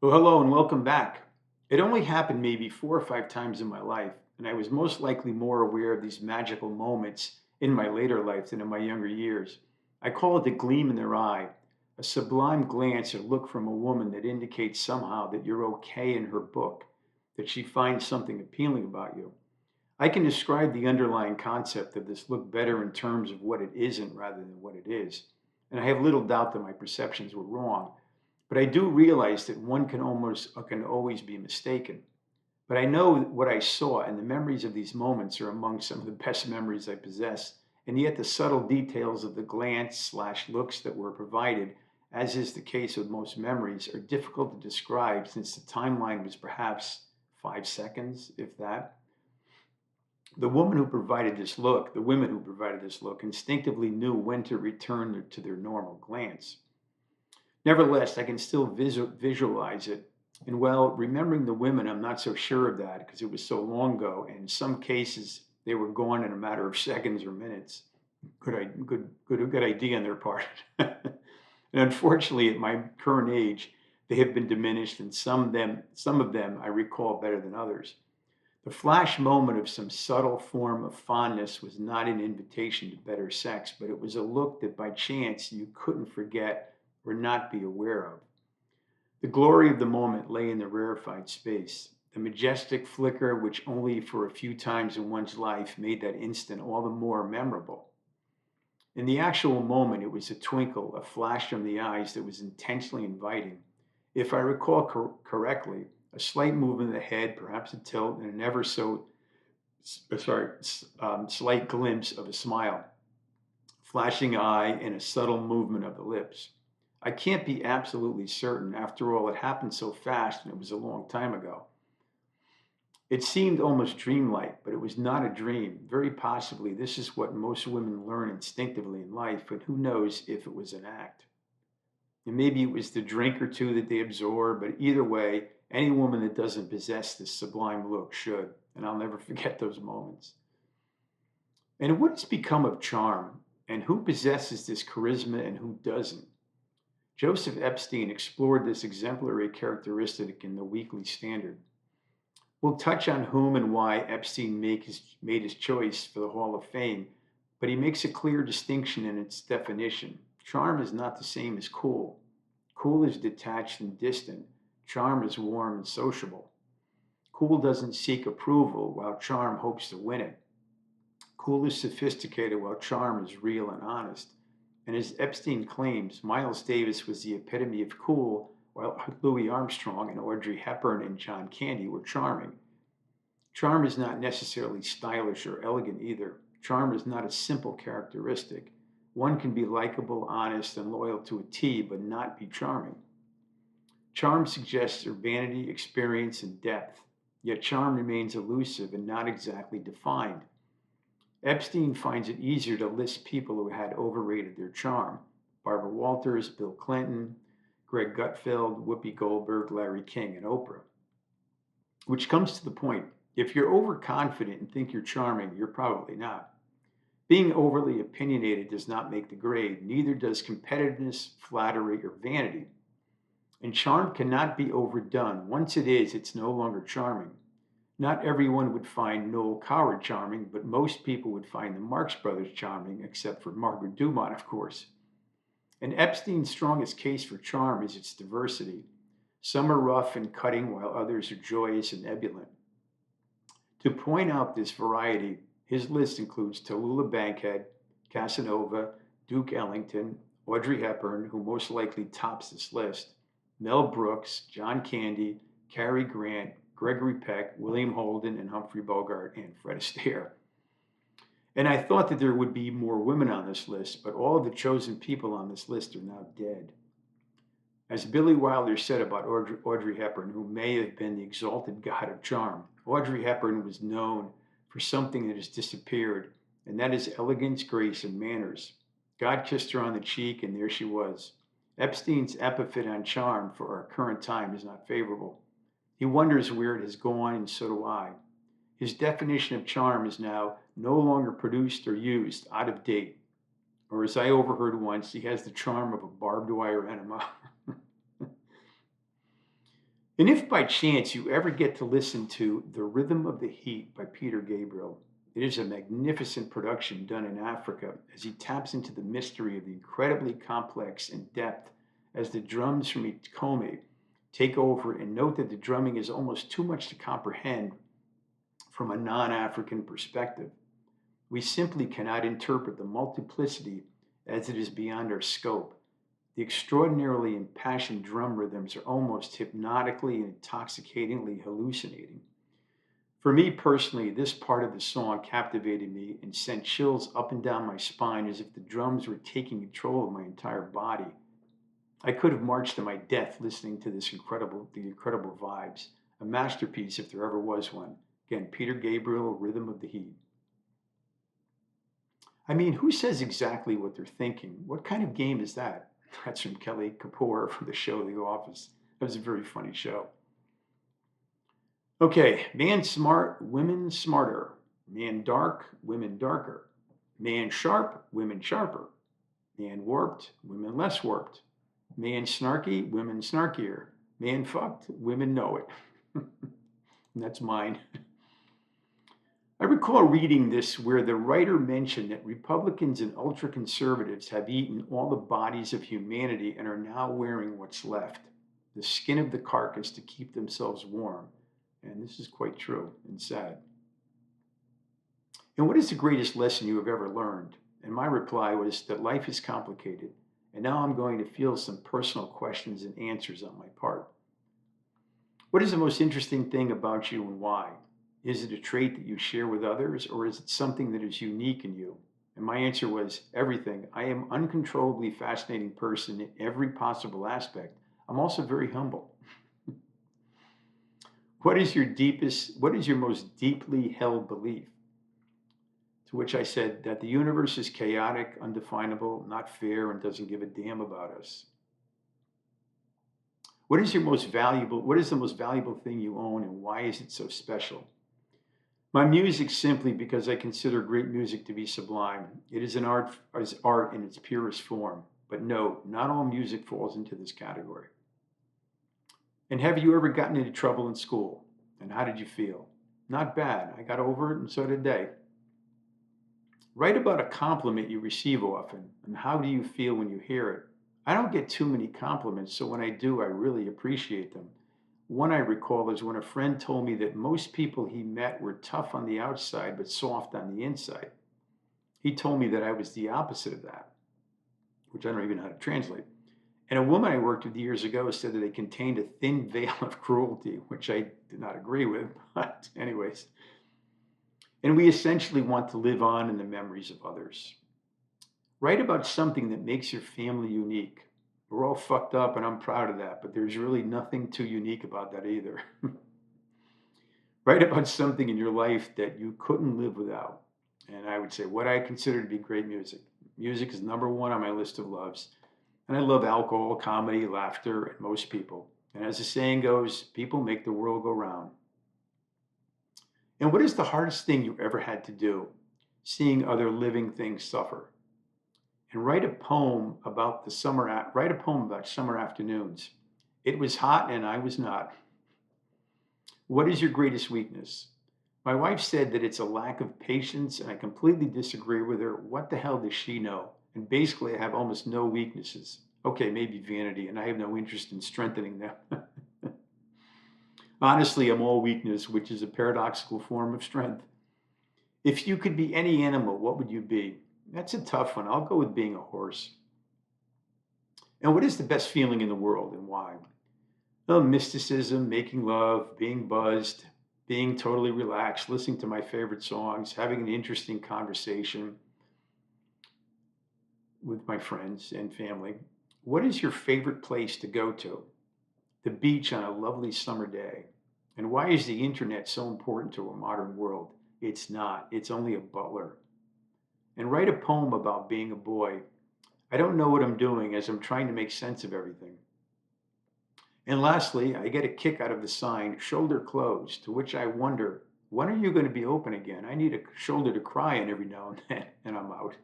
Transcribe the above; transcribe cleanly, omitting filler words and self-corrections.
Well, hello and welcome back. It only happened maybe 4 or 5 times in my life, and I was most likely more aware of these magical moments in my later life than in my younger years. I call it the gleam in their eye, a sublime glance or look from a woman that indicates somehow that you're okay in her book, that she finds something appealing about you. I can describe the underlying concept of this look better in terms of what it isn't rather than what it is. And I have little doubt that my perceptions were wrong, but I do realize that one can always be mistaken. But I know what I saw, and the memories of these moments are among some of the best memories I possess. And yet, the subtle details of the glance/looks that were provided, as is the case with most memories, are difficult to describe since the timeline was perhaps 5 seconds, if that. The women who provided this look, instinctively knew when to return to their normal glance. Nevertheless, I can still visualize it. And while remembering the women, I'm not so sure of that because it was so long ago. And in some cases, they were gone in a matter of seconds or minutes. Good idea on their part. And unfortunately, at my current age, they have been diminished, and some of them I recall better than others. The flash moment of some subtle form of fondness was not an invitation to better sex, but it was a look that by chance you couldn't forget or not be aware of. The glory of the moment lay in the rarefied space, the majestic flicker which only for a few times in one's life made that instant all the more memorable. In the actual moment, it was a twinkle, a flash from the eyes that was intensely inviting. If I recall correctly, a slight movement of the head, perhaps a tilt, and an ever so slight glimpse of a smile, flashing eye, and a subtle movement of the lips. I can't be absolutely certain. After all, it happened so fast and it was a long time ago. It seemed almost dreamlike, but it was not a dream. Very possibly, this is what most women learn instinctively in life, but who knows if it was an act. And maybe it was the drink or two that they absorb, but either way, any woman that doesn't possess this sublime look should. And I'll never forget those moments. And what has become of charm? And who possesses this charisma and who doesn't? Joseph Epstein explored this exemplary characteristic in the Weekly Standard. We'll touch on whom and why Epstein made his choice for the Hall of Fame, but he makes a clear distinction in its definition. Charm is not the same as cool. Cool is detached and distant. Charm is warm and sociable. Cool doesn't seek approval, while charm hopes to win it. Cool is sophisticated, while charm is real and honest. And as Epstein claims, Miles Davis was the epitome of cool, while Louis Armstrong and Audrey Hepburn and John Candy were charming. Charm is not necessarily stylish or elegant either. Charm is not a simple characteristic. One can be likable, honest, and loyal to a T, but not be charming. Charm suggests urbanity, experience, and depth, yet charm remains elusive and not exactly defined. Epstein finds it easier to list people who had overrated their charm: Barbara Walters, Bill Clinton, Greg Gutfeld, Whoopi Goldberg, Larry King, and Oprah. Which comes to the point: if you're overconfident and think you're charming, you're probably not. Being overly opinionated does not make the grade, neither does competitiveness, flattery, or vanity. And charm cannot be overdone. Once it is, it's no longer charming. Not everyone would find Noel Coward charming, but most people would find the Marx Brothers charming, except for Margaret Dumont, of course. And Epstein's strongest case for charm is its diversity. Some are rough and cutting, while others are joyous and ebullient. To point out this variety, his list includes Tallulah Bankhead, Casanova, Duke Ellington, Audrey Hepburn, who most likely tops this list, Mel Brooks, John Candy, Cary Grant, Gregory Peck, William Holden, and Humphrey Bogart, and Fred Astaire. And I thought that there would be more women on this list, but all of the chosen people on this list are now dead. As Billy Wilder said about Audrey Hepburn, who may have been the exalted god of charm, Audrey Hepburn was known for something that has disappeared, and that is elegance, grace, and manners. God kissed her on the cheek, and there she was. Epstein's epithet on charm for our current time is not favorable. He wonders where it has gone, and so do I. His definition of charm is now no longer produced or used, out of date. Or as I overheard once, he has the charm of a barbed wire enema. And if by chance you ever get to listen to The Rhythm of the Heat by Peter Gabriel, it is a magnificent production done in Africa as he taps into the mystery of the incredibly complex and depth as the drums from Ikome take over, and note that the drumming is almost too much to comprehend from a non African perspective. We simply cannot interpret the multiplicity as it is beyond our scope. The extraordinarily impassioned drum rhythms are almost hypnotically and intoxicatingly hallucinating. For me personally, this part of the song captivated me and sent chills up and down my spine as if the drums were taking control of my entire body. I could have marched to my death listening to the incredible vibes. A masterpiece if there ever was one. Again, Peter Gabriel, Rhythm of the Heat. I mean, who says exactly what they're thinking? What kind of game is that? That's from Kelly Kapoor from the show The Office. That was a very funny show. Okay, man smart, women smarter. Man dark, women darker. Man sharp, women sharper. Man warped, women less warped. Man snarky, women snarkier. Man fucked, women know it. And that's mine. I recall reading this where the writer mentioned that Republicans and ultra conservatives have eaten all the bodies of humanity and are now wearing what's left, the skin of the carcass, to keep themselves warm. And this is quite true and sad. And what is the greatest lesson you have ever learned? And my reply was that life is complicated. And now I'm going to field some personal questions and answers on my part. What is the most interesting thing about you and why? Is it a trait that you share with others, or is it something that is unique in you? And my answer was everything. I am an uncontrollably fascinating person in every possible aspect. I'm also very humble. What is your most deeply held belief? To which I said that the universe is chaotic, undefinable, not fair, and doesn't give a damn about us. What is the most valuable thing you own, and why is it so special? My music, simply because I consider great music to be sublime. It is art in its purest form. But no, not all music falls into this category. And have you ever gotten into trouble in school? And how did you feel? Not bad. I got over it, and so did they. Write about a compliment you receive often, and how do you feel when you hear it? I don't get too many compliments, so when I do, I really appreciate them. One I recall is when a friend told me that most people he met were tough on the outside but soft on the inside. He told me that I was the opposite of that, which I don't even know how to translate. And a woman I worked with years ago said that they contained a thin veil of cruelty, which I did not agree with, but anyways. And we essentially want to live on in the memories of others. Write about something that makes your family unique. We're all fucked up, and I'm proud of that, but there's really nothing too unique about that either. Write about something in your life that you couldn't live without. And I would say what I consider to be great music. Music is number one on my list of loves. And I love alcohol, comedy, laughter, and most people. And as the saying goes, people make the world go round. And what is the hardest thing you ever had to do? Seeing other living things suffer. And write a poem about summer afternoons. It was hot and I was not. What is your greatest weakness? My wife said that it's a lack of patience, and I completely disagree with her. What the hell does she know? And basically, I have almost no weaknesses. Okay, maybe vanity, and I have no interest in strengthening them. Honestly, I'm all weakness, which is a paradoxical form of strength. If you could be any animal, what would you be? That's a tough one. I'll go with being a horse. And what is the best feeling in the world, and why? Oh, mysticism, making love, being buzzed, being totally relaxed, listening to my favorite songs, having an interesting conversation with my friends and family. What is your favorite place to go to? The beach on a lovely summer day. And why is the internet so important to a modern world? It's not. It's only a butler. And write a poem about being a boy. I don't know what I'm doing as I'm trying to make sense of everything. And lastly, I get a kick out of the sign, shoulder closed, to which I wonder, when are you going to be open again? I need a shoulder to cry on every now and then, and I'm out.